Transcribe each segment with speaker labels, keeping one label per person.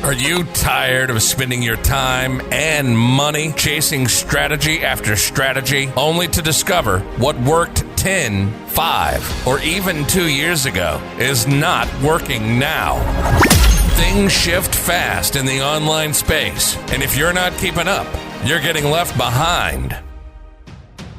Speaker 1: Are you tired of spending your time and money chasing strategy after strategy only to discover what worked 10, 5, or even 2 years ago is not working now? Things shift fast in the online space, and if you're not keeping up, you're getting left behind.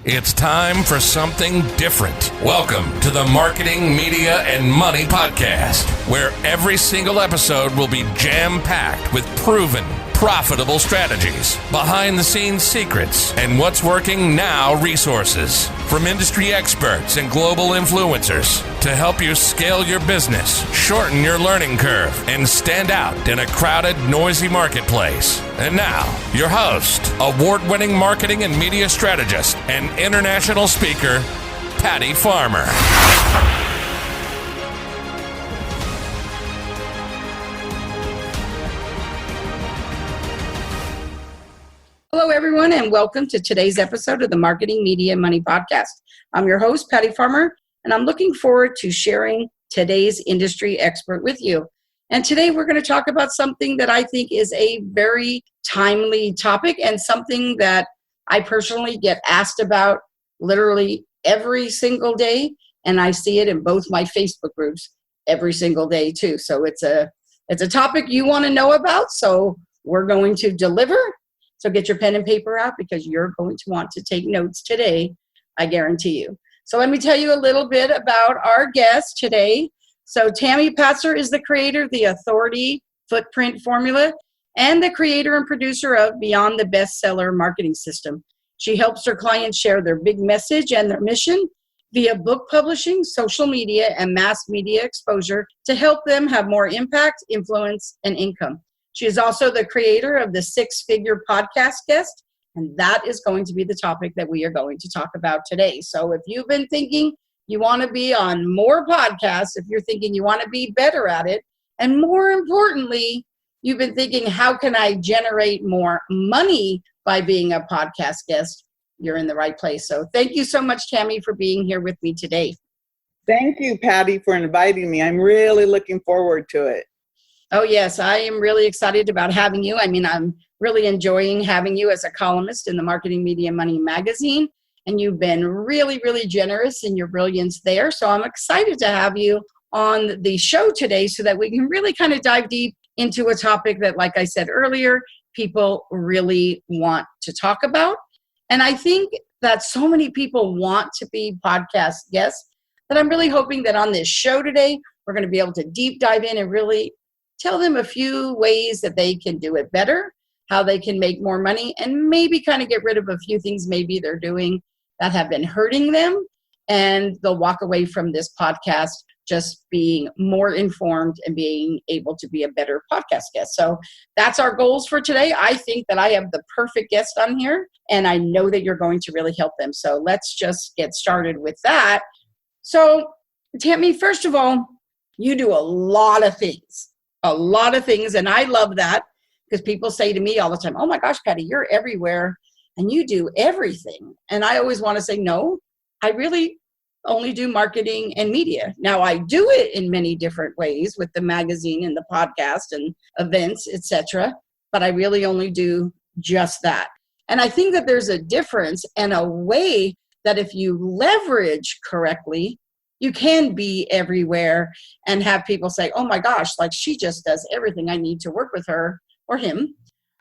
Speaker 1: It's time for something different. Welcome to the Marketing, Media, and Money Podcast, where every single episode will be jam-packed with proven, profitable strategies, behind-the-scenes secrets, and what's working now resources from industry experts and global influencers to help you scale your business, shorten your learning curve, and stand out in a crowded, noisy marketplace. And now, your host, award-winning marketing and media strategist, and international speaker, Patty Farmer.
Speaker 2: Hello, everyone, and welcome to today's episode of the Marketing, Media, and Money Podcast. I'm your host, Patty Farmer, and I'm looking forward to sharing today's industry expert with you. And today we're going to talk about something that I think is a very timely topic and something that I personally get asked about literally every single day, and I see it in both my Facebook groups every single day too. So it's a topic you want to know about, so we're going to deliver. So get your pen and paper out because you're going to want to take notes today, I guarantee you. So let me tell you a little bit about our guest today. So Tamara Patzer is the creator of the Authority Footprint Formula and the creator and producer of Beyond the Bestseller Marketing System. She helps her clients share their big message and their mission via book publishing, social media, and mass media exposure to help them have more impact, influence, and income. She is also the creator of the Six-Figure Podcast Guest, and that is going to be the topic that we are going to talk about today. So if you've been thinking you want to be on more podcasts, if you're thinking you want to be better at it, and more importantly, you've been thinking, how can I generate more money by being a podcast guest, you're in the right place. So thank you so much, Tammy, for being here with me today.
Speaker 3: Thank you, Patty, for inviting me. I'm really looking forward to it.
Speaker 2: Oh, yes, I am really excited about having you. I mean, I'm really enjoying having you as a columnist in the Marketing, Media, and Money magazine, and you've been really, really generous in your brilliance there. So I'm excited to have you on the show today so that we can really kind of dive deep into a topic that, like I said earlier, people really want to talk about. And I think that so many people want to be podcast guests that I'm really hoping that on this show today, we're going to be able to deep dive in and really tell them a few ways that they can do it better, how they can make more money, and maybe kind of get rid of a few things maybe they're doing that have been hurting them. And they'll walk away from this podcast just being more informed and being able to be a better podcast guest. So that's our goals for today. I think that I have the perfect guest on here, and I know that you're going to really help them. So let's just get started with that. So, Tammy, first of all, you do a lot of things. And I love that because people say to me all the time, oh my gosh, Patty, you're everywhere and you do everything. And I always want to say, no, I really only do marketing and media. Now I do it in many different ways with the magazine and the podcast and events, etc. But I really only do just that. And I think that there's a difference and a way that if you leverage correctly, you can be everywhere and have people say, oh my gosh, like she just does everything. I need to work with her or him,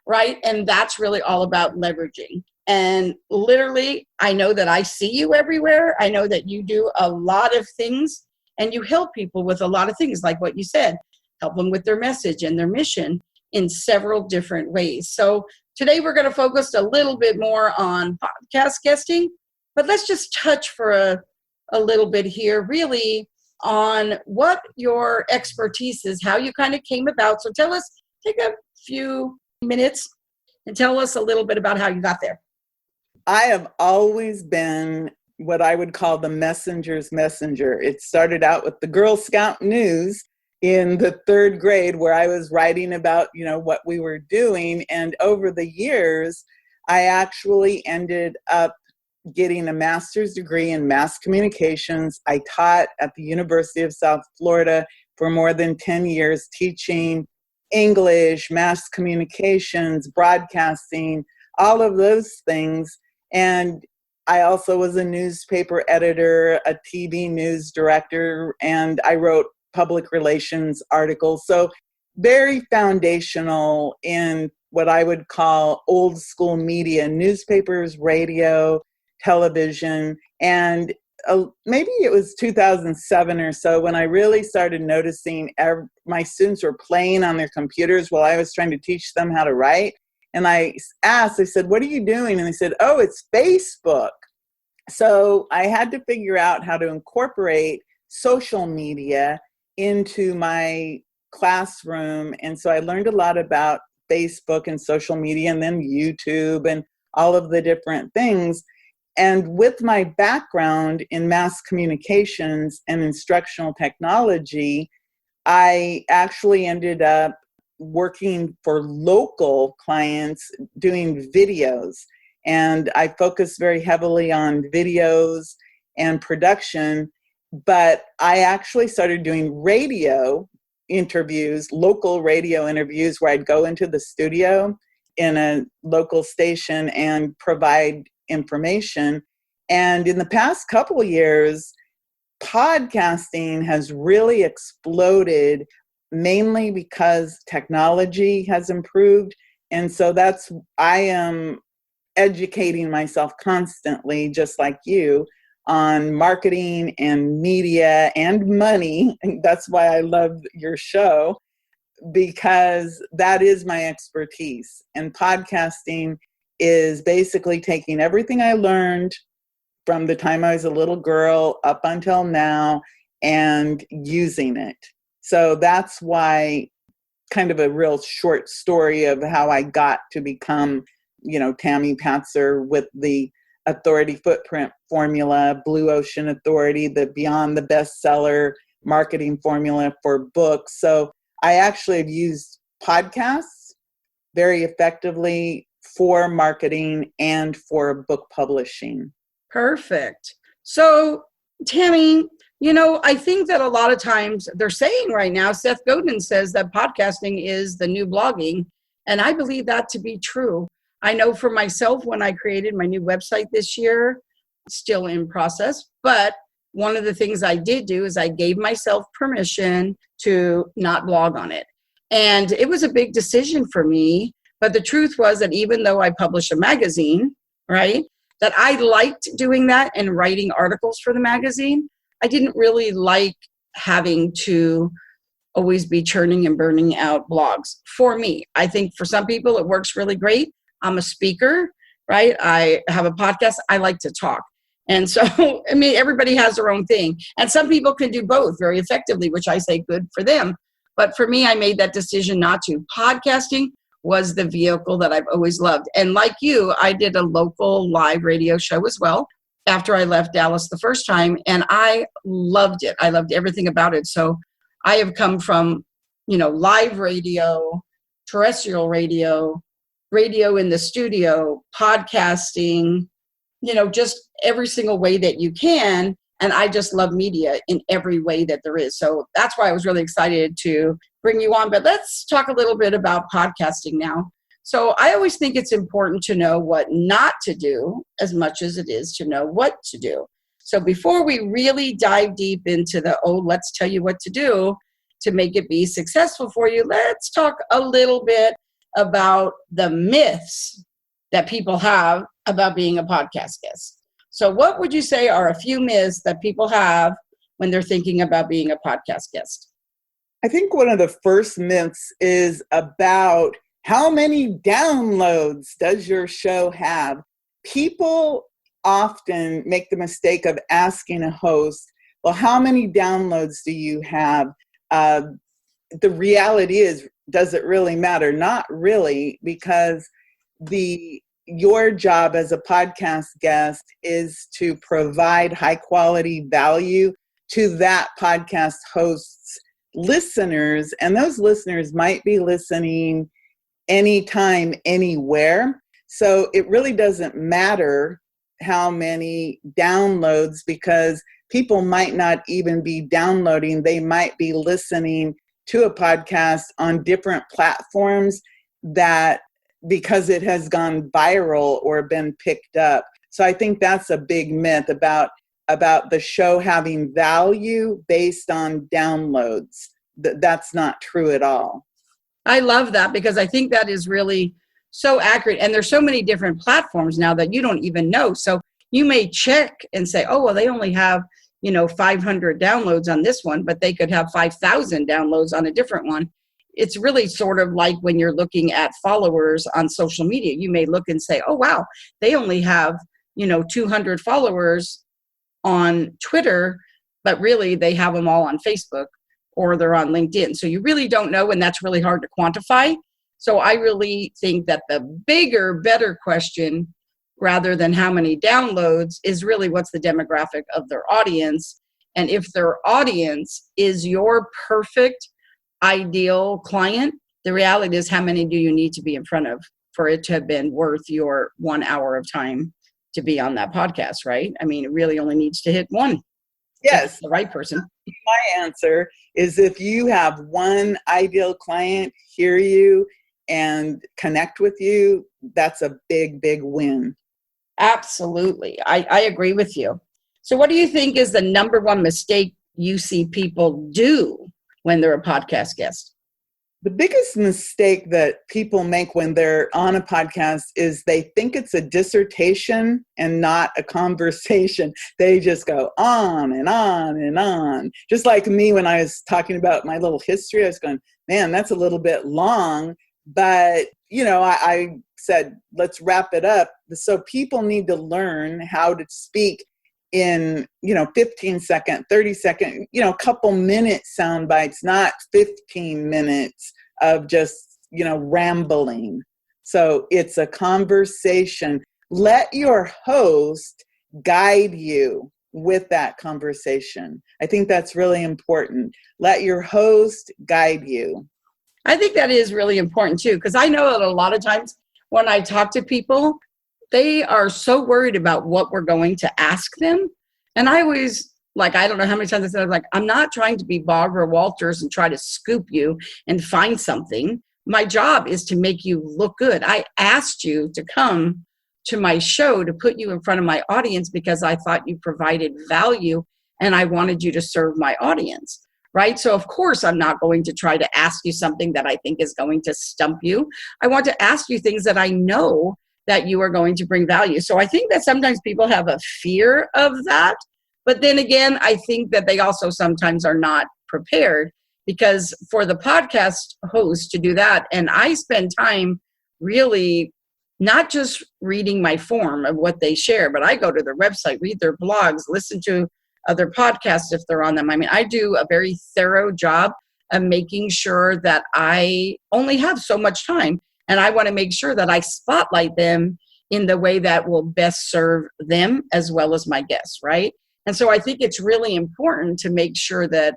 Speaker 2: right? And that's really all about leveraging. And literally, I know that I see you everywhere. I know that you do a lot of things and you help people with a lot of things, like what you said, help them with their message and their mission in several different ways. So today we're going to focus a little bit more on podcast guesting, but let's just touch for a little bit here really on what your expertise is, how you kind of came about. So tell us, take a few minutes and tell us a little bit about how you got there.
Speaker 3: I have always been what I would call the messenger's messenger. It started out with the Girl Scout News in the 3rd grade where I was writing about, what we were doing. And over the years, I actually ended up getting a master's degree in mass communications. I taught at the University of South Florida for more than 10 years, teaching English, mass communications, broadcasting, all of those things. And I also was a newspaper editor, a TV news director, and I wrote public relations articles. So very foundational in what I would call old school media, newspapers, radio, television. And maybe it was 2007 or so when I really started noticing my students were playing on their computers while I was trying to teach them how to write. And I said, what are you doing? And they said, oh, it's Facebook. So I had to figure out how to incorporate social media into my classroom. And so I learned a lot about Facebook and social media, and then YouTube and all of the different things. And with my background in mass communications and instructional technology, I actually ended up working for local clients doing videos. And I focused very heavily on videos and production, but I actually started doing radio interviews, local radio interviews, where I'd go into the studio in a local station and provide information. And in the past couple of years, podcasting has really exploded, mainly because technology has improved. And so I am educating myself constantly, just like you, on marketing and media and money. And that's why I love your show, because that is my expertise. And podcasting is basically taking everything I learned from the time I was a little girl up until now and using it. So that's why, kind of a real short story of how I got to become, Tammy Patzer with the Authority Footprint Formula, Blue Ocean Authority, the Beyond the Bestseller marketing formula for books. So I actually have used podcasts very effectively for marketing and for book publishing.
Speaker 2: Perfect. So, Tammy, I think that a lot of times they're saying right now, Seth Godin says that podcasting is the new blogging. And I believe that to be true. I know for myself, when I created my new website this year, still in process, but one of the things I did do is I gave myself permission to not blog on it. And it was a big decision for me. But the truth was that even though I publish a magazine, right, that I liked doing that and writing articles for the magazine, I didn't really like having to always be churning and burning out blogs. For me, I think for some people it works really great. I'm a speaker, right? I have a podcast. I like to talk. And so, everybody has their own thing. And some people can do both very effectively, which I say good for them. But for me, I made that decision not to. Podcasting was the vehicle that I've always loved. And like you, I did a local live radio show as well after I left Dallas the first time. And I loved it. I loved everything about it. So I have come from, live radio, terrestrial radio, radio in the studio, podcasting, just every single way that you can. And I just love media in every way that there is. So that's why I was really excited to bring you on. But let's talk a little bit about podcasting now. So I always think it's important to know what not to do as much as it is to know what to do. So before we really dive deep into let's tell you what to do to make it be successful for you, let's talk a little bit about the myths that people have about being a podcast guest. So what would you say are a few myths that people have when they're thinking about being a podcast guest?
Speaker 3: I think one of the first myths is about how many downloads does your show have? People often make the mistake of asking a host, well, how many downloads do you have? The reality is, does it really matter? Not really, because your job as a podcast guest is to provide high quality value to that podcast host's listeners. And those listeners might be listening anytime, anywhere. So it really doesn't matter how many downloads, because people might not even be downloading. They might be listening to a podcast on different platforms that because it has gone viral or been picked up. So I think that's a big myth about the show having value based on downloads. That's not true at all.
Speaker 2: I love that because I think that is really so accurate. And there's so many different platforms now that you don't even know. So you may check and say, oh, well, they only have, 500 downloads on this one, but they could have 5,000 downloads on a different one. It's really sort of like when you're looking at followers on social media. You may look and say, oh, wow, they only have, 200 followers on Twitter, but really they have them all on Facebook or they're on LinkedIn. So you really don't know, and that's really hard to quantify. So I really think that the bigger, better question, rather than how many downloads, is really what's the demographic of their audience. And if their audience is your perfect, ideal client, the reality is how many do you need to be in front of for it to have been worth your 1 hour of time to be on that podcast, right? I mean, it really only needs to hit one.
Speaker 3: Yes.
Speaker 2: The right person.
Speaker 3: My answer is if you have one ideal client hear you and connect with you, that's a big, big win.
Speaker 2: Absolutely. I agree with you. So what do you think is the number one mistake you see people do when they're a podcast guest?
Speaker 3: The biggest mistake that people make when they're on a podcast is they think it's a dissertation and not a conversation. They just go on and on and on. Just like me when I was talking about my little history, I was going, man, that's a little bit long. But, I said, let's wrap it up. So people need to learn how to speak in, 15 second, 30 second, a couple minute sound bites, not 15 minutes of just, rambling. So it's a conversation. Let your host guide you with that conversation. I think that's really important. Let your host guide you.
Speaker 2: I think that is really important too, because I know that a lot of times when I talk to people, they are so worried about what we're going to ask them. And I always, I don't know how many times I said, I'm not trying to be Barbara Walters and try to scoop you and find something. My job is to make you look good. I asked you to come to my show to put you in front of my audience because I thought you provided value and I wanted you to serve my audience. Right? So of course, I'm not going to try to ask you something that I think is going to stump you. I want to ask you things that I know that you are going to bring value. So I think that sometimes people have a fear of that. But then again, I think that they also sometimes are not prepared because for the podcast host to do that, and I spend time really not just reading my form of what they share, but I go to their website, read their blogs, listen to other podcasts if they're on them. I mean, I do a very thorough job of making sure that I only have so much time. And I want to make sure that I spotlight them in the way that will best serve them as well as my guests, right? And so I think it's really important to make sure that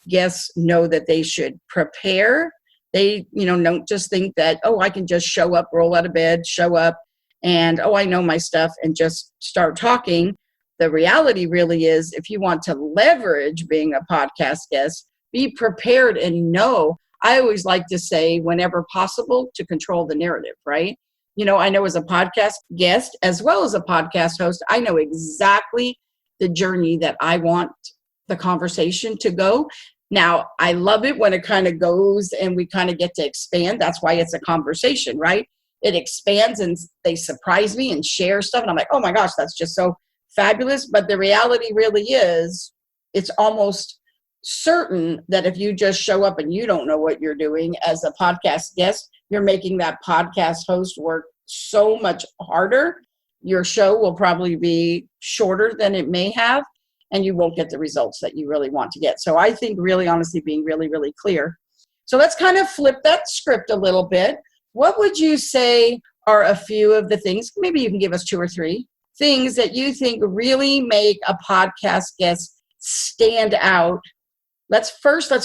Speaker 2: guests know that they should prepare. They, don't just think that, oh, I can just show up, roll out of bed, show up, and, oh, I know my stuff and just start talking. The reality really is if you want to leverage being a podcast guest, be prepared and know. I always like to say, whenever possible, to control the narrative, right? I know as a podcast guest, as well as a podcast host, I know exactly the journey that I want the conversation to go. Now, I love it when it kind of goes and we kind of get to expand. That's why it's a conversation, right? It expands and they surprise me and share stuff. And I'm like, oh my gosh, that's just so fabulous. But the reality really is it's almost certain that if you just show up and you don't know what you're doing as a podcast guest, you're making that podcast host work so much harder. Your show will probably be shorter than it may have, and you won't get the results that you really want to get. So I think really honestly being really, really clear. So let's kind of flip that script a little bit. What would you say are a few of the things, maybe you can give us 2 or 3 things that you think really make a podcast guest stand out? Let's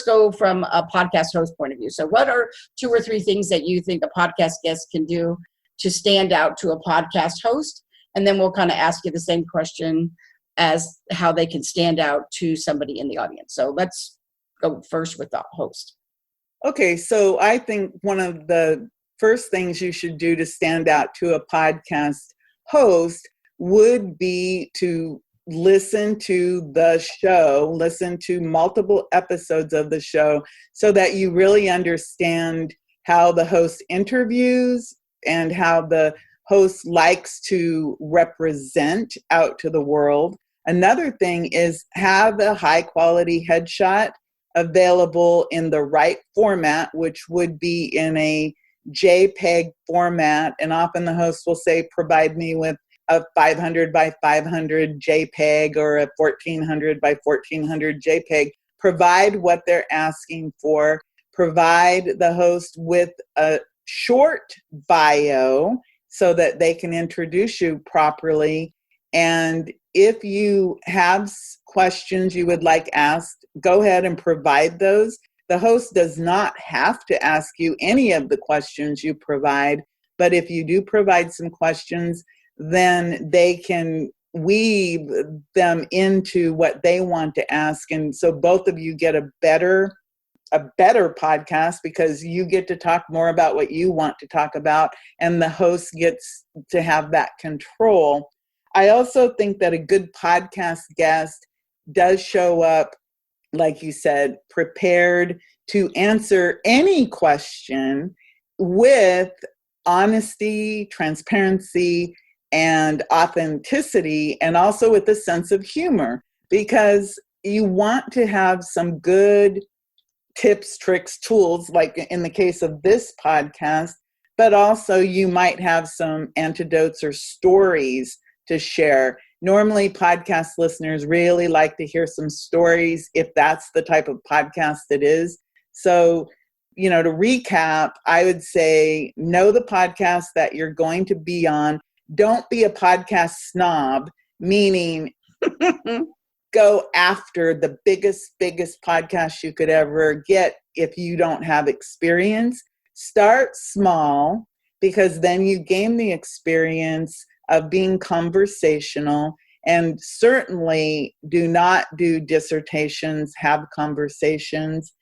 Speaker 2: go from a podcast host point of view. So what are 2 or 3 things that you think a podcast guest can do to stand out to a podcast host? And then we'll kind of ask you the same question as how they can stand out to somebody in the audience. So let's go first with the host.
Speaker 3: Okay, so I think one of the first things you should do to stand out to a podcast host would be to listen to the show, listen to multiple episodes of the show so that you really understand how the host interviews and how the host likes to represent out to the world. Another thing is have a high quality headshot available in the right format, which would be in a JPEG format. And often the host will say, provide me with a 500 by 500 JPEG or a 1400 by 1400 JPEG. Provide what they're asking for. Provide the host with a short bio so that they can introduce you properly. And if you have questions you would like asked, go ahead and provide those. The host does not have to ask you any of the questions you provide, but if you do provide some questions, then they can weave them into what they want to ask. And so both of you get a better podcast because you get to talk more about what you want to talk about, and the host gets to have that control. I also think that a good podcast guest does show up, like you said, prepared to answer any question with honesty, transparency, and authenticity, and also with a sense of humor, because you want to have some good tips, tricks, tools, like in the case of this podcast, but also you might have some anecdotes or stories to share. Normally, podcast listeners really like to hear some stories if that's the type of podcast it is. So, to recap, I would say know the podcast that you're going to be on. Don't be a podcast snob, meaning go after the biggest podcast you could ever get if you don't have experience. Start small, because then you gain the experience of being conversational. And certainly do not do dissertations, have conversations.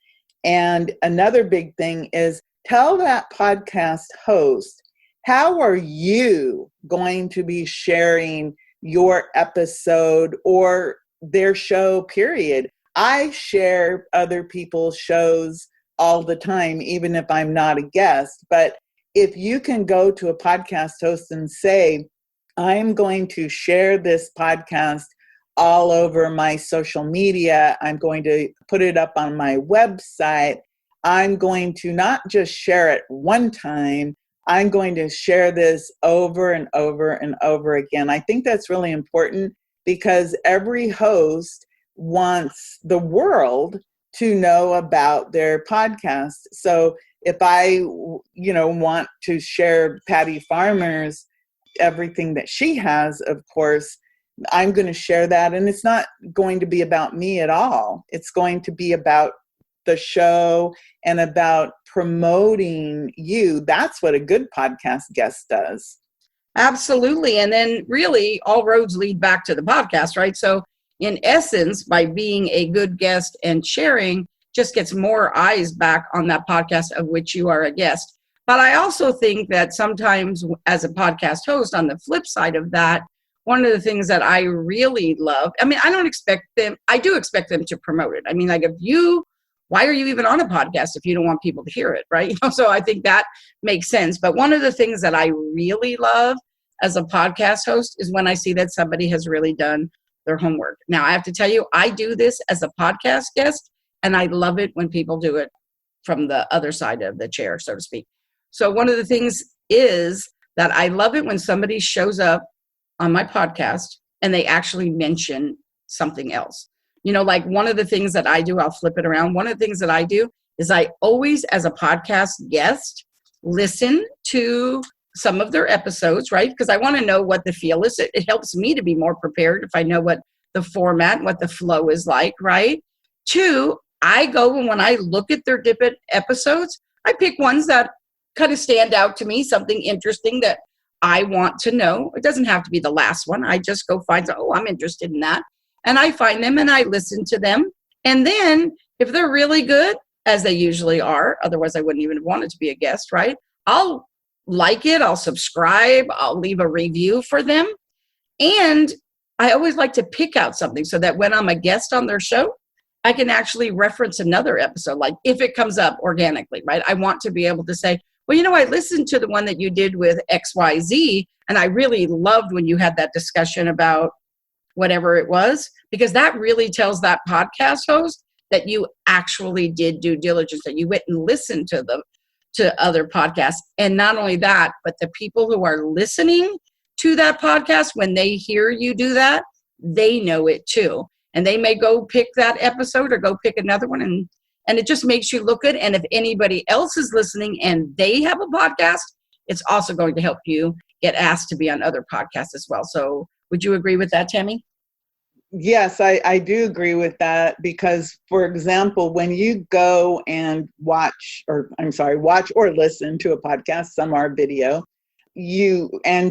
Speaker 3: And another big thing is tell that podcast host, how are you going to be sharing your episode or their show, period? I share other people's shows all the time, even if I'm not a guest. But if you can go to a podcast host and say, I'm going to share this podcast all over my social media. I'm going to put it up on my website. I'm going to not just share it one time. I'm going to share this over and over and over again. I think that's really important because every host wants the world to know about their podcast. So if I, want to share Patty Farmer's everything that she has, of course, I'm going to share that. And it's not going to be about me at all. It's going to be about the show and about promoting you. That's what a good podcast guest does.
Speaker 2: Absolutely. And then really all roads lead back to the podcast, right? So in essence, by being a good guest and sharing, just gets more eyes back on that podcast of which you are a guest. But I also think that sometimes as a podcast host, on the flip side of that, one of the things that I really love, I do expect them to promote it. Why are you even on a podcast if you don't want people to hear it, right? So I think that makes sense. But one of the things that I really love as a podcast host is when I see that somebody has really done their homework. Now, I have to tell you, I do this as a podcast guest, and I love it when people do it from the other side of the chair, so to speak. So one of the things is that I love it when somebody shows up on my podcast and they actually mention something else. Like one of the things that I do, I'll flip it around. One of the things that I do is I always, as a podcast guest, listen to some of their episodes, right? Because I want to know what the feel is. It helps me to be more prepared if I know what the format, what the flow is like, right? 2, I go and when I look at their different episodes, I pick ones that kind of stand out to me, something interesting that I want to know. It doesn't have to be the last one. I just go find, I'm interested in that. And I find them and I listen to them. And then if they're really good as they usually are. Otherwise, I wouldn't even have wanted to be a guest, right? I'll like it. I'll subscribe. I'll leave a review for them. And I always like to pick out something so that when I'm a guest on their show, I can actually reference another episode, like if it comes up organically, right? I want to be able to say, well, I listened to the one that you did with XYZ, and I really loved when you had that discussion about whatever it was, because that really tells that podcast host that you actually did due diligence, that you went and listened to other podcasts. And not only that, but the people who are listening to that podcast, when they hear you do that, they know it too. And they may go pick that episode or go pick another one. And it just makes you look good. And if anybody else is listening and they have a podcast, it's also going to help you get asked to be on other podcasts as well. So would you agree with that, Tammy?
Speaker 3: Yes, I do agree with that because, for example, when you go and watch or listen to a podcast, some are video, you listen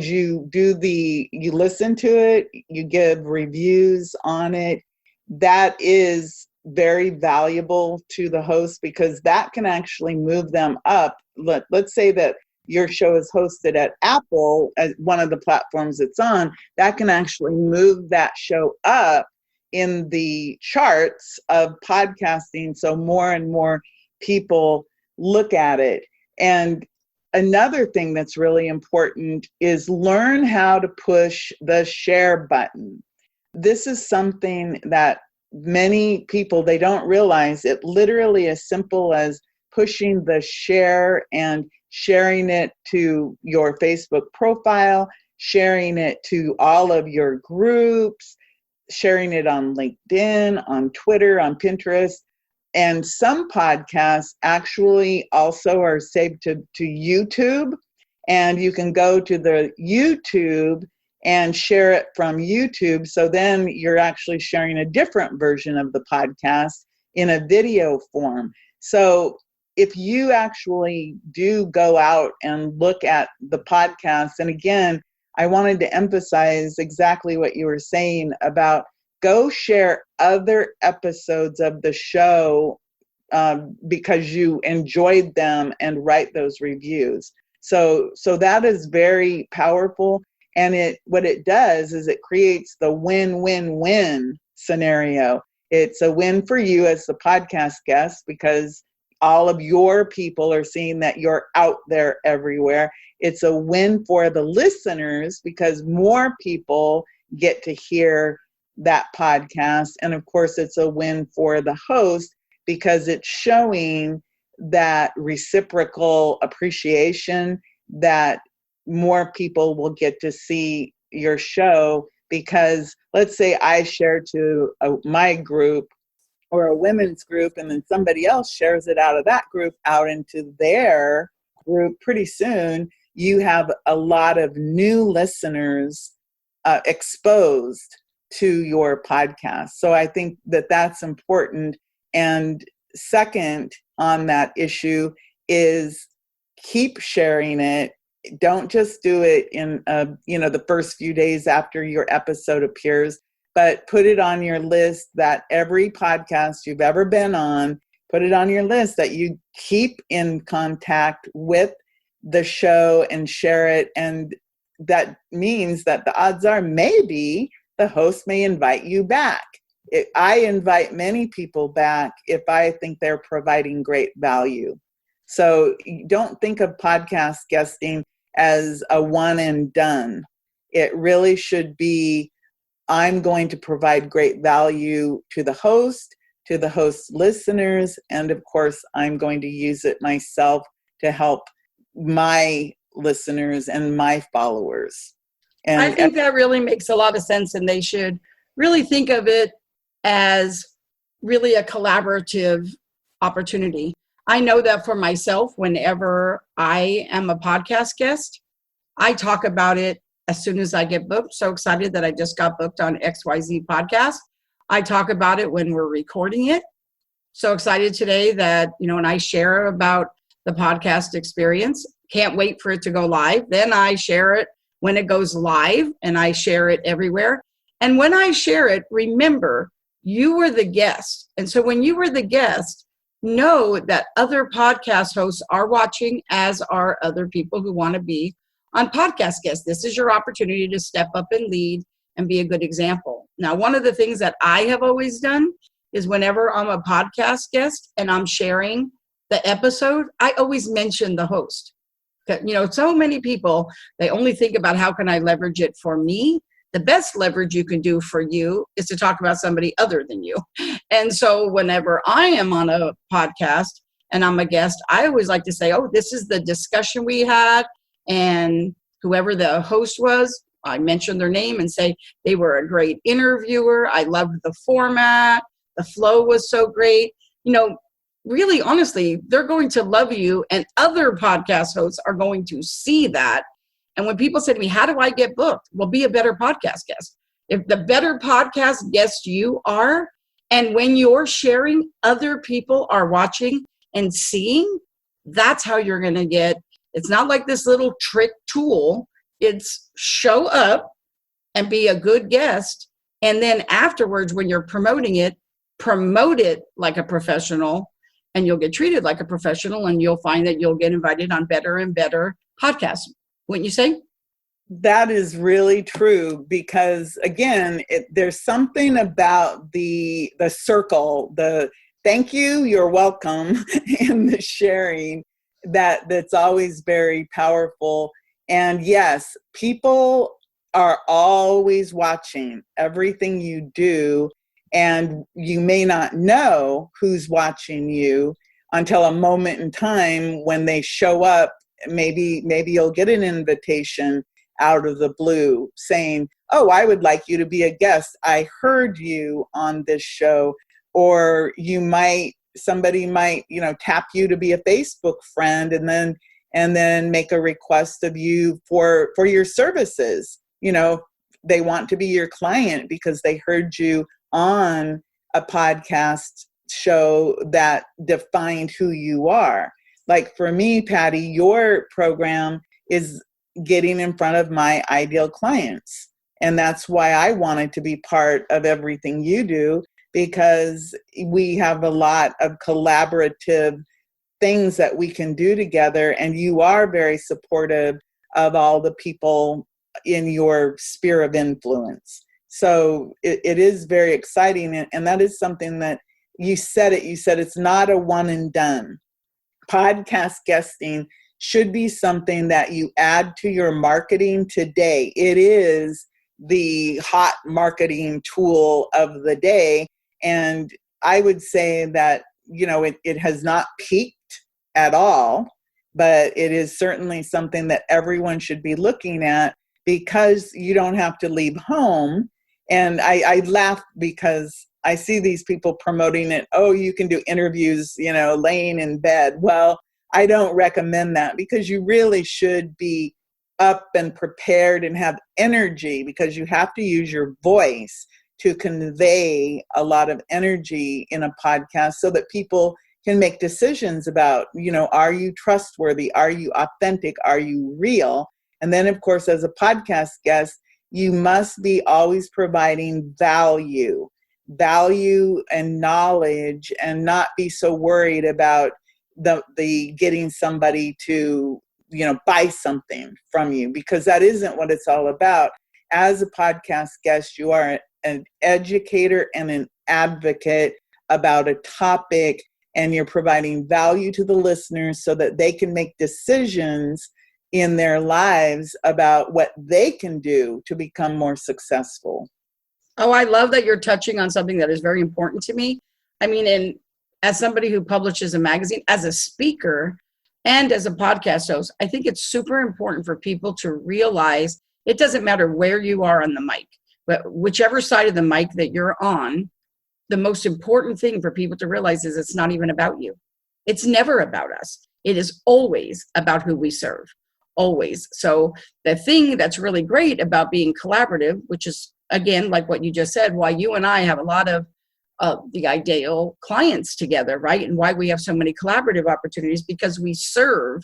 Speaker 3: to it, you give reviews on it. That is very valuable to the host because that can actually move them up. Let's say that your show is hosted at Apple as one of the platforms it's on, that can actually move that show up in the charts of podcasting. So more and more people look at it. And another thing that's really important is learn how to push the share button. This is something that many people, they don't realize. It literally as simple as pushing the share and sharing it to your Facebook profile, sharing it to all of your groups, sharing it on LinkedIn, on Twitter, on Pinterest. And some podcasts actually also are saved to YouTube. And you can go to the YouTube and share it from YouTube. So then you're actually sharing a different version of the podcast in a video form. So if you actually do go out and look at the podcast, and again, I wanted to emphasize exactly what you were saying about go share other episodes of the show because you enjoyed them and write those reviews. So that is very powerful. And what it does is it creates the win-win-win scenario. It's a win for you as the podcast guest because all of your people are seeing that you're out there everywhere. It's a win for the listeners because more people get to hear that podcast. And of course, it's a win for the host because it's showing that reciprocal appreciation that more people will get to see your show. Because let's say I share to my group or a women's group, and then somebody else shares it out of that group out into their group. Pretty soon, you have a lot of new listeners exposed to your podcast. So I think that that's important. And second on that issue is keep sharing it. Don't just do it in the first few days after your episode appears, but put it on your list that every podcast you've ever been on, put it on your list that you keep in contact with the show and share it. And that means that the odds are maybe the host may invite you back. I invite many people back if I think they're providing great value. So don't think of podcast guesting as a one and done. It really should be, I'm going to provide great value to the host's listeners, and of course, I'm going to use it myself to help my listeners and my followers. And
Speaker 2: I think that really makes a lot of sense, and they should really think of it as really a collaborative opportunity. I know that for myself, whenever I am a podcast guest, I talk about it as soon as I get booked. So excited that I just got booked on XYZ podcast. I talk about it when we're recording it. So excited today that, when I share about the podcast experience, can't wait for it to go live. Then I share it when it goes live, and I share it everywhere. And when I share it, remember, you were the guest. And so when you were the guest, know that other podcast hosts are watching, as are other people who want to be on podcast guests. This is your opportunity to step up and lead and be a good example. Now, one of the things that I have always done is whenever I'm a podcast guest and I'm sharing the episode, I always mention the host. So many people, they only think about how can I leverage it for me. The best leverage you can do for you is to talk about somebody other than you. And so whenever I am on a podcast and I'm a guest, I always like to say, oh, this is the discussion we had. And whoever the host was, I mention their name and say they were a great interviewer. I loved the format. The flow was so great. Really, honestly, they're going to love you, and other podcast hosts are going to see that. And when people say to me, how do I get booked? Well, be a better podcast guest. If the better podcast guest you are, and when you're sharing, other people are watching and seeing, that's how you're going to get. It's not like this little trick tool. It's show up and be a good guest. And then afterwards, when you're promoting it, promote it like a professional, and you'll get treated like a professional, and you'll find that you'll get invited on better and better podcasts. Wouldn't you say?
Speaker 3: That is really true, because again, there's something about the circle, the thank you, you're welcome, and the sharing that's always very powerful. And yes, people are always watching everything you do, and you may not know who's watching you until a moment in time when they show up. Maybe you'll get an invitation out of the blue saying, oh, I would like you to be a guest. I heard you on this show. Or somebody might, tap you to be a Facebook friend and then make a request of you for your services. They want to be your client because they heard you on a podcast show that defined who you are. Like for me, Patty, your program is getting in front of my ideal clients. And that's why I wanted to be part of everything you do, because we have a lot of collaborative things that we can do together. And you are very supportive of all the people in your sphere of influence. So it is very exciting. And that is something that you said it's not a one and done. Podcast guesting should be something that you add to your marketing today. It is the hot marketing tool of the day. And I would say that, it has not peaked at all, but it is certainly something that everyone should be looking at, because you don't have to leave home. And I laugh because I see these people promoting it. Oh, you can do interviews, laying in bed. Well, I don't recommend that, because you really should be up and prepared and have energy, because you have to use your voice to convey a lot of energy in a podcast so that people can make decisions about, are you trustworthy? Are you authentic? Are you real? And then, of course, as a podcast guest, you must be always providing value and knowledge, and not be so worried about the getting somebody to, buy something from you, because that isn't what it's all about. As a podcast guest, you are an educator and an advocate about a topic, and you're providing value to the listeners so that they can make decisions in their lives about what they can do to become more successful.
Speaker 2: Oh, I love that you're touching on something that is very important to me. I mean, and as somebody who publishes a magazine, as a speaker, and as a podcast host, I think it's super important for people to realize it doesn't matter where you are on the mic, but whichever side of the mic that you're on, the most important thing for people to realize is it's not even about you. It's never about us. It is always about who we serve. Always. So the thing that's really great about being collaborative, which is, again, like what you just said, why you and I have a lot of the ideal clients together, right? And why we have so many collaborative opportunities, because we serve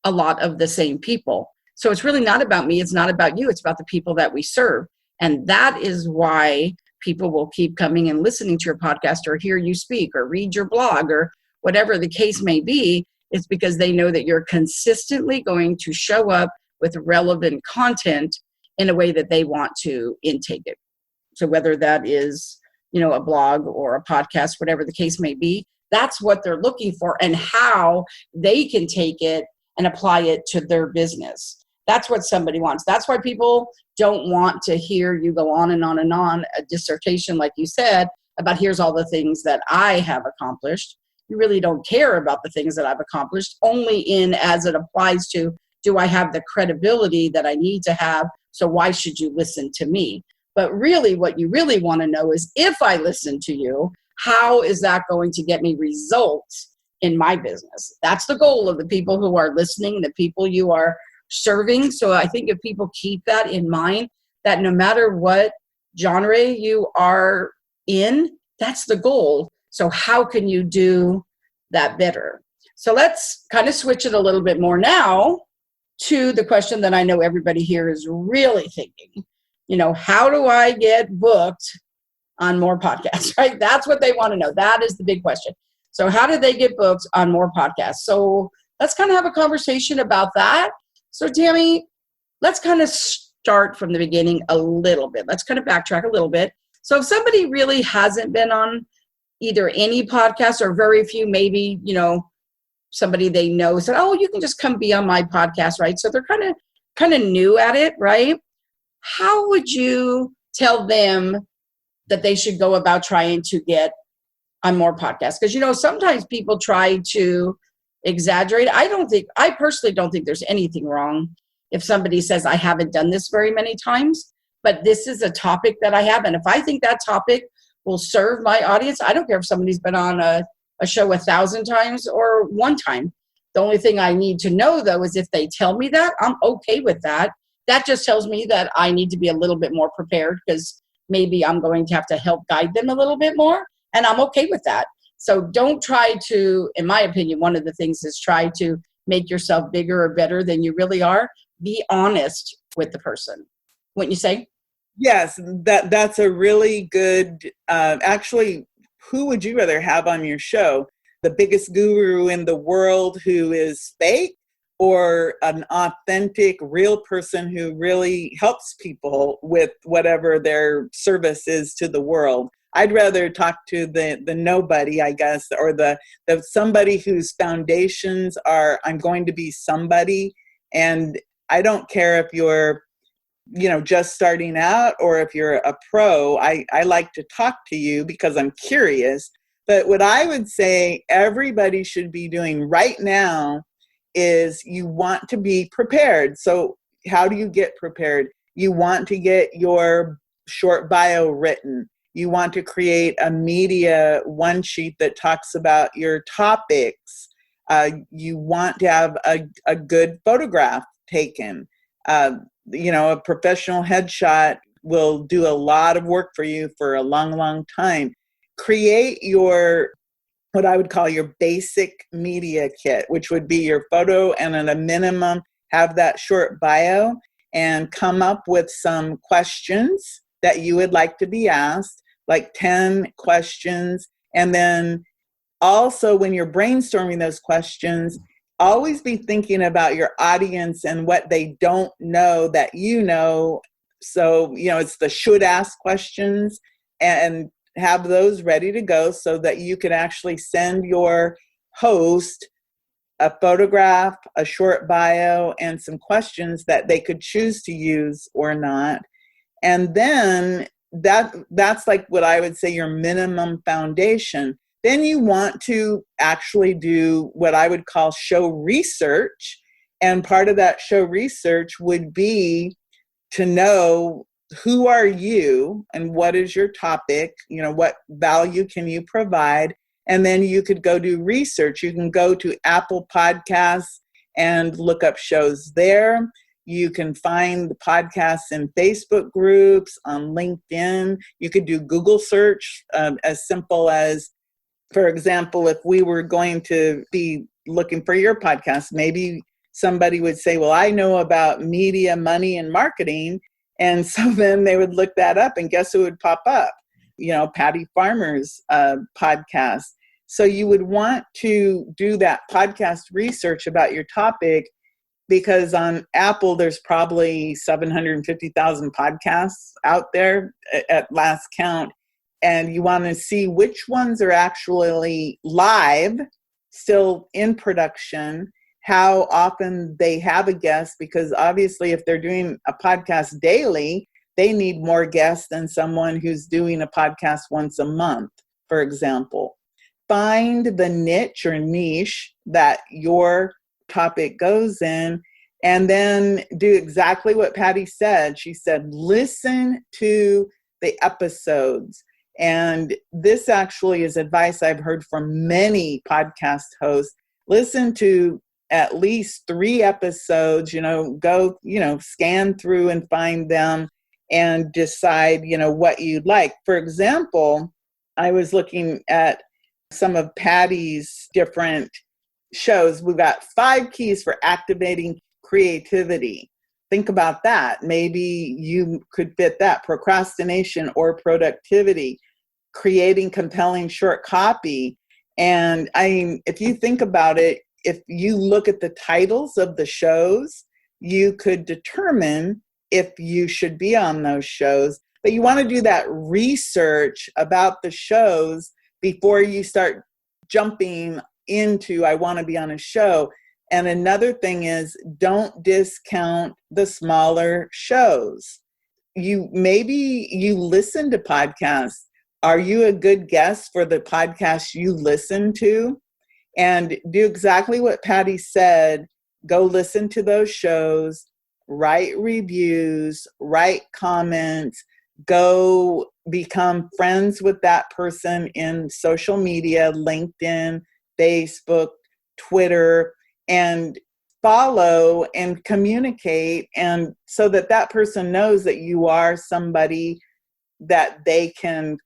Speaker 2: a lot of the same people. So it's really not about me. It's not about you. It's about the people that we serve. And that is why people will keep coming and listening to your podcast, or hear you speak, or read your blog, or whatever the case may be, it's because they know that you're consistently going to show up with relevant content in a way that they want to intake it. So whether that is, a blog or a podcast, whatever the case may be, that's what they're looking for and how they can take it and apply it to their business. That's what somebody wants. That's why people don't want to hear you go on and on and on, a dissertation, like you said, about here's all the things that I have accomplished. You really don't care about the things that I've accomplished, only in as it applies to, do I have the credibility that I need to have? So why should you listen to me? But really, what you really want to know is, if I listen to you, how is that going to get me results in my business? That's the goal of the people who are listening, the people you are serving. So I think if people keep that in mind, that no matter what genre you are in, that's the goal. So how can you do that better? So let's kind of switch it a little bit more now to the question that I know everybody here is really thinking. How do I get booked on more podcasts, right? That's what they want to know. That is the big question. So how do they get booked on more podcasts? So let's kind of have a conversation about that. So Tammy, let's kind of start from the beginning a little bit. Let's kind of backtrack a little bit. So if somebody really hasn't been on either any podcast or very few, maybe, somebody they know said, oh, you can just come be on my podcast, right? So they're kind of new at it, right? How would you tell them that they should go about trying to get on more podcasts? Because, sometimes people try to exaggerate. I personally don't think there's anything wrong if somebody says, I haven't done this very many times, but this is a topic that I have. And if I think that topic will serve my audience, I don't care if somebody's been on a show 1,000 times or one time. The only thing I need to know, though, is if they tell me that, I'm okay with that. That just tells me that I need to be a little bit more prepared, because maybe I'm going to have to help guide them a little bit more, and I'm okay with that. So don't try to, in my opinion, one of the things is try to make yourself bigger or better than you really are. Be honest with the person. Wouldn't you say?
Speaker 3: Yes, that's a really good, actually, who would you rather have on your show? The biggest guru in the world who is fake, or an authentic, real person who really helps people with whatever their service is to the world? I'd rather talk to the nobody, I guess, or the somebody whose foundations are, I'm going to be somebody. And I don't care if you're, just starting out or if you're a pro. I like to talk to you because I'm curious. But what I would say everybody should be doing right now is you want to be prepared. So how do you get prepared? You want to get your short bio written. You want to create a media one sheet that talks about your topics. You want to have a good photograph taken. A professional headshot will do a lot of work for you for a long, long time. Create what I would call your basic media kit, which would be your photo, and at a minimum, have that short bio, and come up with some questions that you would like to be asked, like 10 questions. And then also, when you're brainstorming those questions, always be thinking about your audience and what they don't know that you know. So, it's the should ask questions, and have those ready to go so that you can actually send your host a photograph, a short bio, and some questions that they could choose to use or not. And then that's like what I would say your minimum foundation. Then you want to actually do what I would call show research. And part of that show research would be to know, who are you and what is your topic? What value can you provide? And then you could go do research. You can go to Apple Podcasts and look up shows there. You can find the podcasts in Facebook groups, on LinkedIn. You could do Google search, as simple as, for example, if we were going to be looking for your podcast, maybe somebody would say, well, I know about media, money, and marketing. And so then they would look that up, and guess who would pop up? Patty Farmer's podcast. So you would want to do that podcast research about your topic, because on Apple, there's probably 750,000 podcasts out there at last count. And you want to see which ones are actually live, still in production, how often they have a guest, because obviously if they're doing a podcast daily, they need more guests than someone who's doing a podcast once a month, for example. Find the niche or niche that your topic goes in, and then do exactly what Patty said. She said, listen to the episodes. And this actually is advice I've heard from many podcast hosts. Listen to at least 3 episodes, go, scan through and find them and decide, what you'd like. For example, I was looking at some of Patty's different shows. We've got 5 keys for activating creativity. Think about that. Maybe you could fit that: procrastination or productivity, creating compelling short copy. And if you think about it, if you look at the titles of the shows, you could determine if you should be on those shows. But you want to do that research about the shows before you start jumping into, I want to be on a show. And another thing is, don't discount the smaller shows. Maybe you listen to podcasts. Are you a good guest for the podcast you listen to? And do exactly what Patty said. Go listen to those shows, write reviews, write comments, go become friends with that person in social media, LinkedIn, Facebook, Twitter, and follow and communicate, and so that person knows that you are somebody that they can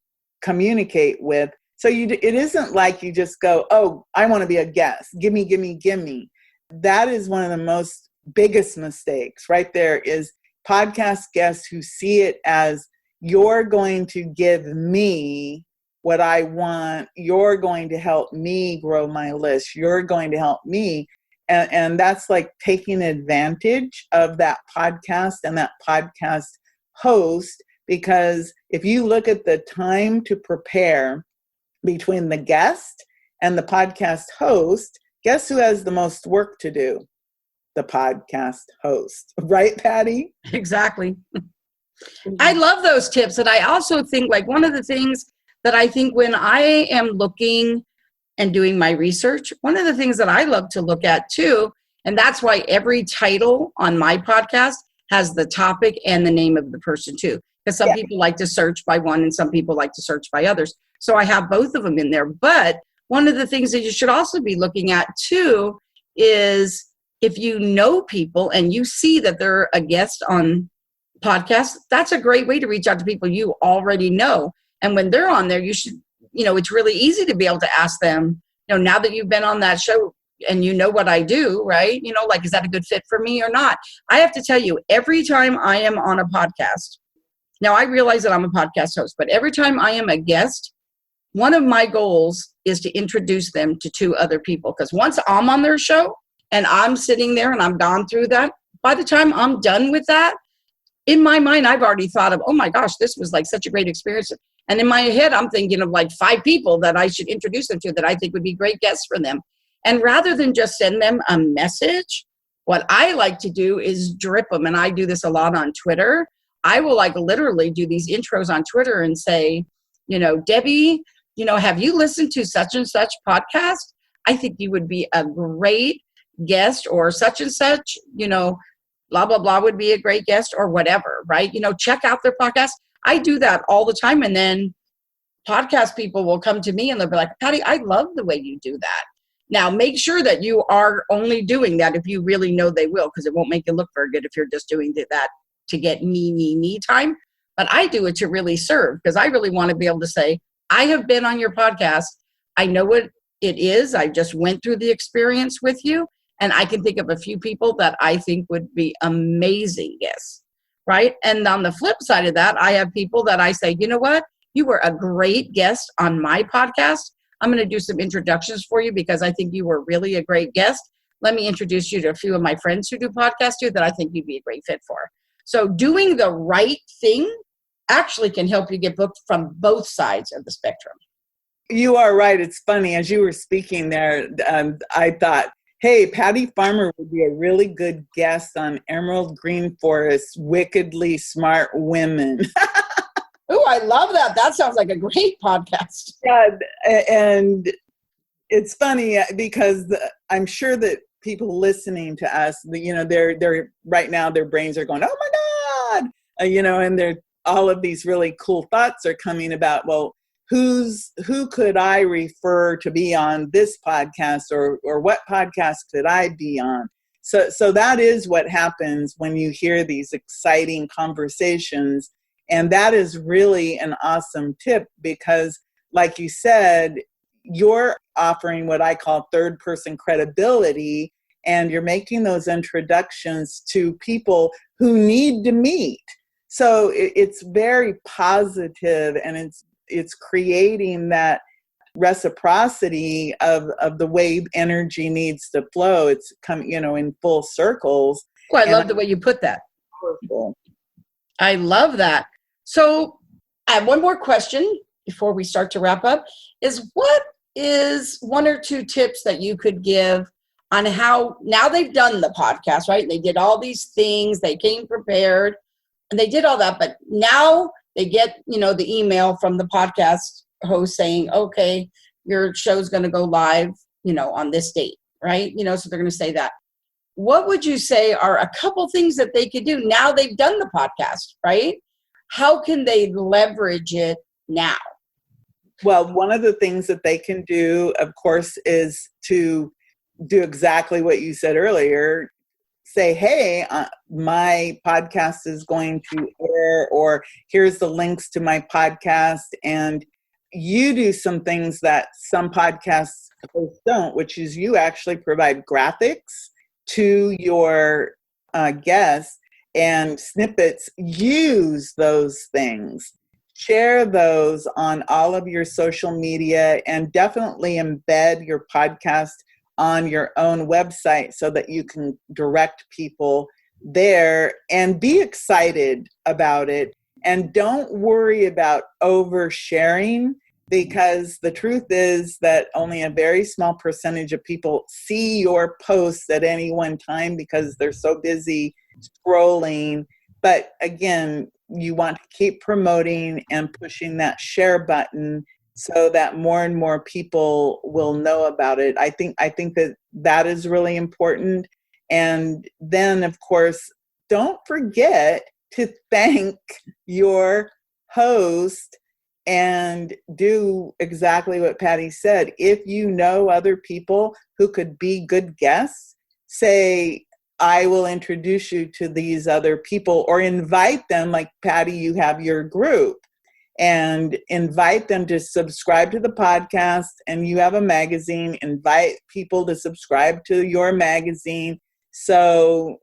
Speaker 3: communicate with. So it isn't like you just go, oh, I want to be a guest. Give me. That is one of the biggest mistakes right there, is podcast guests who see it as, you're going to give me what I want. You're going to help me grow my list. You're going to help me. And that's like taking advantage of that podcast and that podcast host, because if you look at the time to prepare between the guest and the podcast host, guess who has the most work to do? The podcast host. Right, Patty?
Speaker 2: Exactly. I love those tips. And I also think, like, one of the things that I think when I am looking and doing my research, one of the things that I love to look at too, and that's why every title on my podcast has the topic and the name of the person too. Because some people like to search by one and some people like to search by others. So I have both of them in there. But one of the things that you should also be looking at too is, if you know people and you see that they're a guest on podcasts, that's a great way to reach out to people you already know. And when they're on there, you should, it's really easy to be able to ask them, now that you've been on that show and you know what I do, right? Is that a good fit for me or not? I have to tell you, every time I am on a podcast, now I realize that I'm a podcast host, but every time I am a guest, one of my goals is to introduce them to 2 other people. Because once I'm on their show and I'm sitting there and I'm gone through that, by the time I'm done with that, in my mind, I've already thought of, oh my gosh, this was like such a great experience. And in my head, I'm thinking of like 5 people that I should introduce them to that I think would be great guests for them. And rather than just send them a message, what I like to do is drip them. And I do this a lot on Twitter. I will literally do these intros on Twitter and say, Debbie, have you listened to such and such podcast? I think you would be a great guest, or such and such, blah, blah, blah would be a great guest, or whatever, right? Check out their podcast. I do that all the time. And then podcast people will come to me and they'll be like, Patty, I love the way you do that. Now, make sure that you are only doing that if you really know they will, because it won't make you look very good if you're just doing that to get me time. But I do it to really serve, because I really want to be able to say, I have been on your podcast. I know what it is. I just went through the experience with you. And I can think of a few people that I think would be amazing guests, right? And on the flip side of that, I have people that I say, you know what? You were a great guest on my podcast. I'm going to do some introductions for you because I think you were really a great guest. Let me introduce you to a few of my friends who do podcasts too that I think you'd be a great fit for. So doing the right thing actually can help you get booked from both sides of the spectrum.
Speaker 3: You are right. It's funny. As you were speaking there, I thought, hey, Patty Farmer would be a really good guest on Emerald Green Forest's Wickedly Smart Women.
Speaker 2: Oh, I love that. That sounds like a great podcast.
Speaker 3: Yeah, and it's funny because I'm sure that people listening to us, they're right now, their brains are going, oh my God, and they're all of these really cool thoughts are coming about, well, who could I refer to be on this podcast, or what podcast could I be on? So that is what happens when you hear these exciting conversations. And that is really an awesome tip because, like you said, you're offering what I call third person credibility, and you're making those introductions to people who need to meet. So it's very positive, and it's creating that reciprocity of the way energy needs to flow. It's coming, in full circles.
Speaker 2: Oh, I love the way you put that.
Speaker 3: Powerful.
Speaker 2: I love that. So I have one more question before we start to wrap up, is what is one or two tips that you could give on how, now they've done the podcast, right? They did all these things, they came prepared, and they did all that, but now they get, the email from the podcast host saying, okay, your show's going to go live, on this date, right? So they're going to say that. What would you say are a couple things that they could do now they've done the podcast, right? How can they leverage it now?
Speaker 3: Well, one of the things that they can do, of course, is to do exactly what you said earlier. Say, hey, my podcast is going to air, or here's the links to my podcast. And you do some things that some podcasts don't, which is you actually provide graphics to your guests and snippets. Use those things. Share those on all of your social media, and definitely embed your podcast on your own website so that you can direct people there, and be excited about it. And don't worry about oversharing, because the truth is that only a very small percentage of people see your posts at any one time because they're so busy scrolling. But again, you want to keep promoting and pushing that share button so that more and more people will know about it. I think that is really important. And then, of course, don't forget to thank your host and do exactly what Patty said. If you know other people who could be good guests, say, I will introduce you to these other people, or invite them, like Patty, you have your group, and invite them to subscribe to the podcast. And you have a magazine, invite people to subscribe to your magazine, so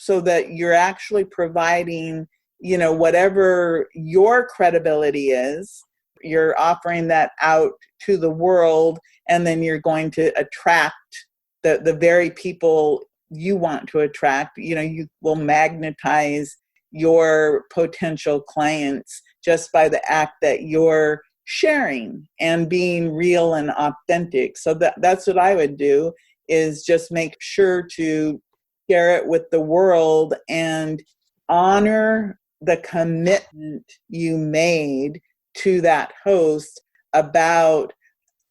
Speaker 3: that you're actually providing, whatever your credibility is, you're offering that out to the world, and then you're going to attract the very people you want to attract. You will magnetize your potential clients just by the act that you're sharing and being real and authentic. So that's what I would do, is just make sure to share it with the world and honor the commitment you made to that host about,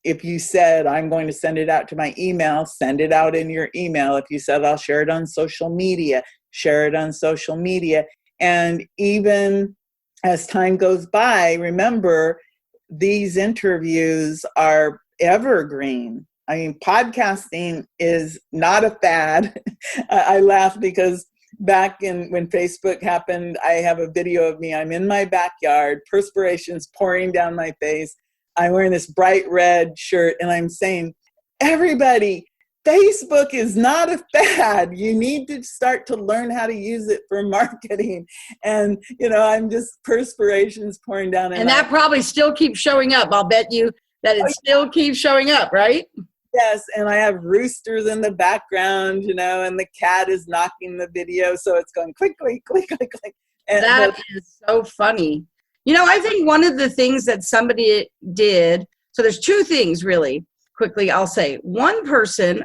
Speaker 3: if you said, I'm going to send it out to my email, send it out in your email. If you said, I'll share it on social media, share it on social media. And even as time goes by, remember, these interviews are evergreen. I mean, podcasting is not a fad. I laugh because back when Facebook happened, I have a video of me. I'm in my backyard, perspiration's pouring down my face. I'm wearing this bright red shirt, and I'm saying, everybody, Facebook is not a fad. You need to start to learn how to use it for marketing. And, I'm just, perspiration's pouring down.
Speaker 2: And that probably still keeps showing up. I'll bet you that it still keeps showing up, right?
Speaker 3: Yes, and I have roosters in the background, and the cat is knocking the video, so it's going click, click, click, click, click.
Speaker 2: That is so funny. I think one of the things that somebody did, so there's two things really, quickly I'll say. One person,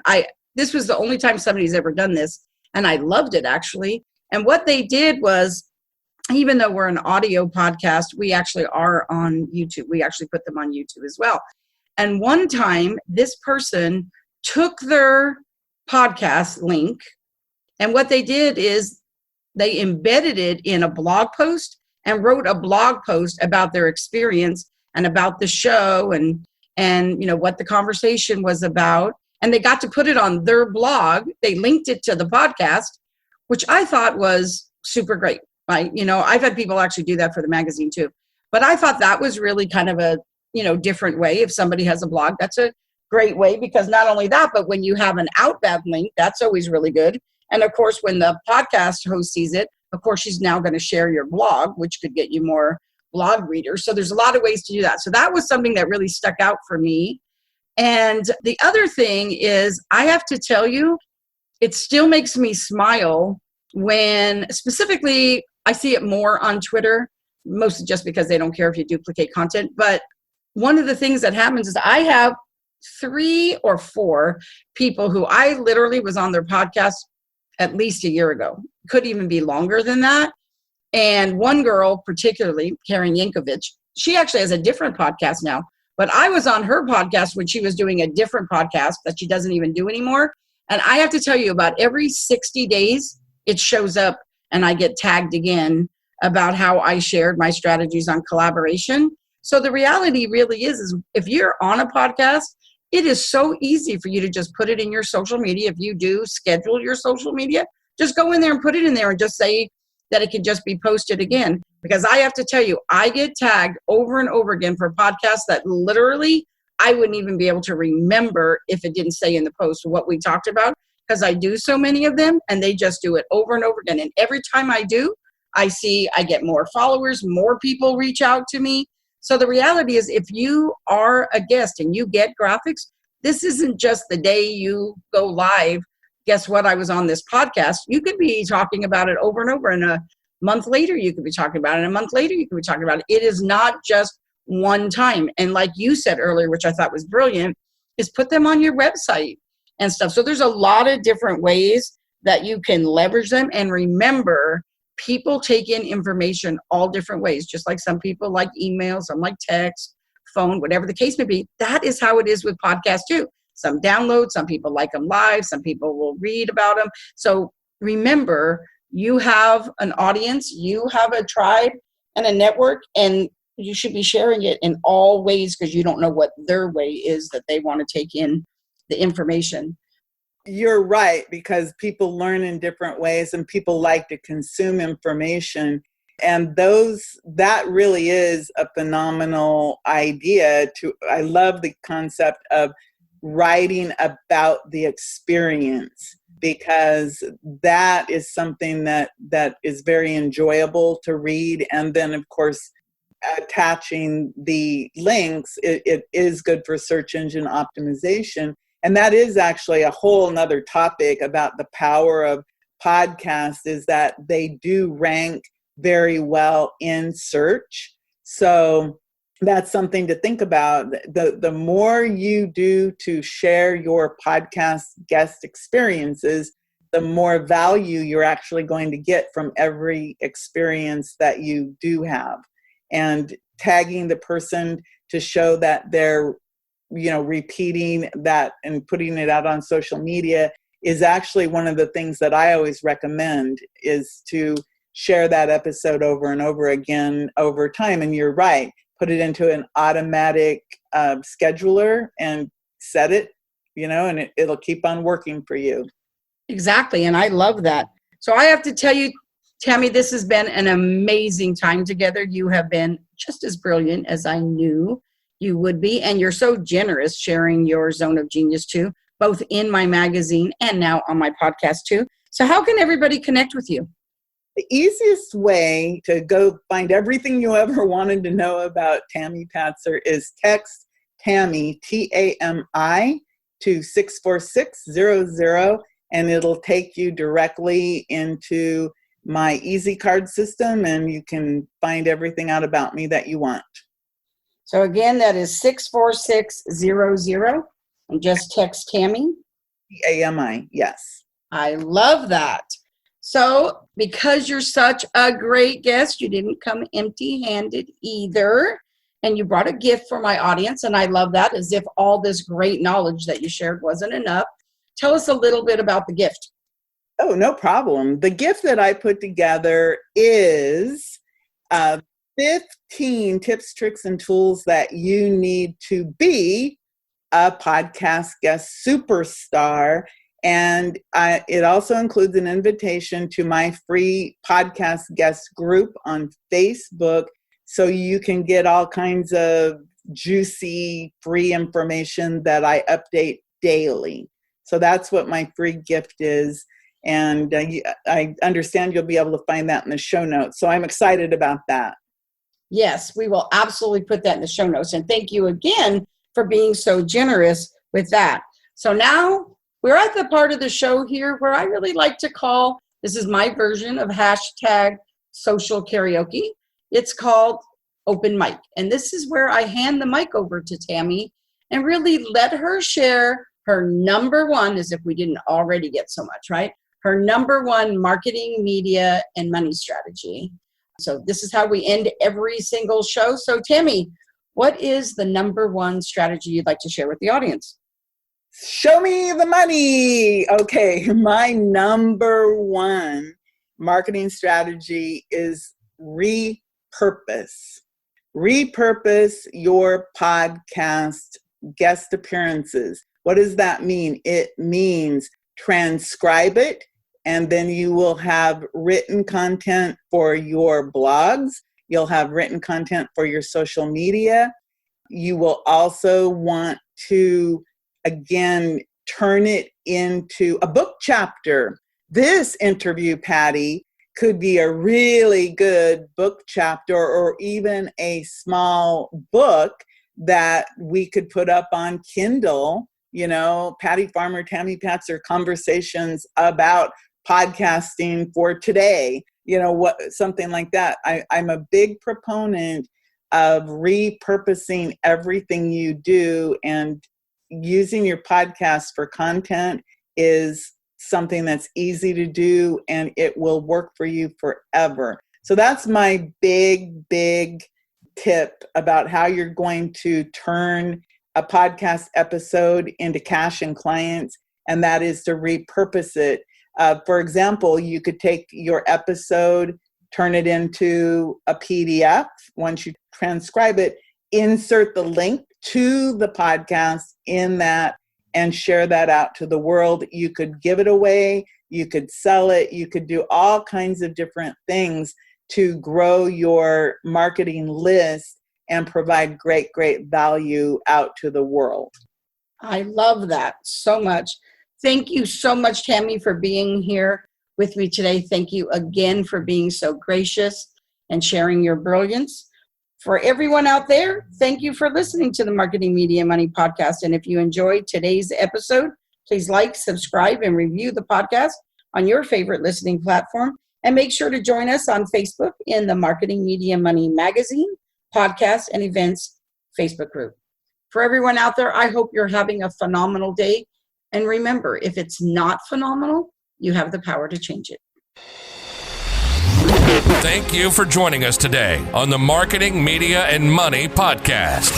Speaker 2: this was the only time somebody's ever done this, and I loved it actually. And what they did was, even though we're an audio podcast, we actually are on YouTube. We actually put them on YouTube as well. And one time, this person took their podcast link, and what they did is they embedded it in a blog post and wrote a blog post about their experience and about the show and what the conversation was about. And they got to put it on their blog. They linked it to the podcast, which I thought was super great. I've had people actually do that for the magazine too. But I thought that was really kind of a different way. If somebody has a blog, that's a great way, because not only that, but when you have an outbound link, that's always really good. And of course, when the podcast host sees it, of course, she's now going to share your blog, which could get you more blog readers. So there's a lot of ways to do that. So that was something that really stuck out for me. And the other thing is, I have to tell you, it still makes me smile when specifically I see it more on Twitter, mostly just because they don't care if you duplicate content. But one of the things that happens is I have 3 or 4 people who I literally was on their podcast at least a year ago. Could even be longer than that. And one girl particularly, Karen Yankovic, she actually has a different podcast now. But I was on her podcast when she was doing a different podcast that she doesn't even do anymore. And I have to tell you, about every 60 days, it shows up and I get tagged again about how I shared my strategies on collaboration. So the reality really is if you're on a podcast, it is so easy for you to just put it in your social media. If you do schedule your social media, just go in there and put it in there and just say that it can just be posted again. Because I have to tell you, I get tagged over and over again for podcasts that literally I wouldn't even be able to remember if it didn't say in the post what we talked about, because I do so many of them and they just do it over and over again. And every time I do, I get more followers, more people reach out to me. So the reality is, if you are a guest and you get graphics, this isn't just the day you go live. Guess what? I was on this podcast. You could be talking about it over and over, and a month later, you could be talking about it. And a month later, you could be talking about it. It is not just one time. And like you said earlier, which I thought was brilliant, is put them on your website and stuff. So there's a lot of different ways that you can leverage them. And remember, people take in information all different ways, just like some people like email, some like text, phone, whatever the case may be. That is how it is with podcasts too. Some download, some people like them live, some people will read about them. So remember, you have an audience, you have a tribe and a network, and you should be sharing it in all ways, because you don't know what their way is that they want to take in the information.
Speaker 3: You're right, because people learn in different ways and people like to consume information. And that really is a phenomenal idea. I love the concept of writing about the experience, because that is something that is very enjoyable to read. And then, of course, attaching the links, it is good for search engine optimization. And that is actually a whole nother topic about the power of podcasts, is that they do rank very well in search. So that's something to think about. The more you do to share your podcast guest experiences, the more value you're actually going to get from every experience that you do have. And tagging the person to show that they're repeating that and putting it out on social media is actually one of the things that I always recommend, is to share that episode over and over again over time. And you're right, put it into an automatic scheduler and set it, and it'll keep on working for you.
Speaker 2: Exactly. And I love that. So I have to tell you, Tammy, this has been an amazing time together. You have been just as brilliant as I knew you would be. And you're so generous sharing your zone of genius too, both in my magazine and now on my podcast too. So how can everybody connect with you?
Speaker 3: The easiest way to go find everything you ever wanted to know about Tammy Patzer is text Tammy, Tami, to 64600, and it'll take you directly into my Easy Card system, and you can find everything out about me that you want.
Speaker 2: So again, that is 64600, and just text Tammy.
Speaker 3: Tami, yes.
Speaker 2: I love that. So because you're such a great guest, you didn't come empty-handed either, and you brought a gift for my audience, and I love that, as if all this great knowledge that you shared wasn't enough. Tell us a little bit about the gift.
Speaker 3: Oh, no problem. The gift that I put together is 15 tips, tricks, and tools that you need to be a podcast guest superstar. And it also includes an invitation to my free podcast guest group on Facebook, so you can get all kinds of juicy free information that I update daily. So that's what my free gift is. And I understand you'll be able to find that in the show notes. So I'm excited about that.
Speaker 2: Yes, we will absolutely put that in the show notes. And thank you again for being so generous with that. So now we're at the part of the show here where I really like to call, this is my version of hashtag social karaoke. It's called OpenMic. And this is where I hand the mic over to Tammy and really let her share her number one, as if we didn't already get so much, right? Her number one marketing, media, and money strategy. So this is how we end every single show. So Tammy, what is the number one strategy you'd like to share with the audience?
Speaker 3: Show me the money. Okay, my number one marketing strategy is repurpose. Repurpose your podcast guest appearances. What does that mean? It means transcribe it, and then you will have written content for your blogs. You'll have written content for your social media. You will also want to, again, turn it into a book chapter. This interview, Patty, could be a really good book chapter, or even a small book that we could put up on Kindle. You know, Patty Farmer, Tamara Patzer, conversations about podcasting for today, you know, what, something like that. I'm a big proponent of repurposing everything you do, and using your podcast for content is something that's easy to do, and it will work for you forever. So that's my big tip about how you're going to turn a podcast episode into cash and clients, and that is to repurpose it. For example, you could take your episode, turn it into a PDF. Once you transcribe it, insert the link to the podcast in that and share that out to the world. You could give it away, you could sell it, you could do all kinds of different things to grow your marketing list and provide great value out to the world.
Speaker 2: I love that so much. Thank you so much, Tammy, for being here with me today. Thank you again for being so gracious and sharing your brilliance. For everyone out there, thank you for listening to the Marketing, Media, Money podcast. And if you enjoyed today's episode, please like, subscribe, and review the podcast on your favorite listening platform. And make sure to join us on Facebook in the Marketing, Media, Money magazine, podcast, and events Facebook group. For everyone out there, I hope you're having a phenomenal day. And remember, if it's not phenomenal, you have the power to change it.
Speaker 1: Thank you for joining us today on the Marketing, Media, and Money podcast.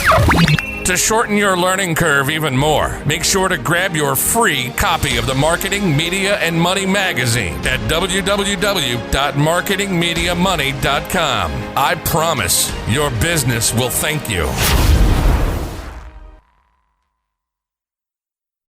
Speaker 1: To shorten your learning curve even more, make sure to grab your free copy of the Marketing, Media, and Money magazine at www.marketingmediamoney.com. I promise your business will thank you.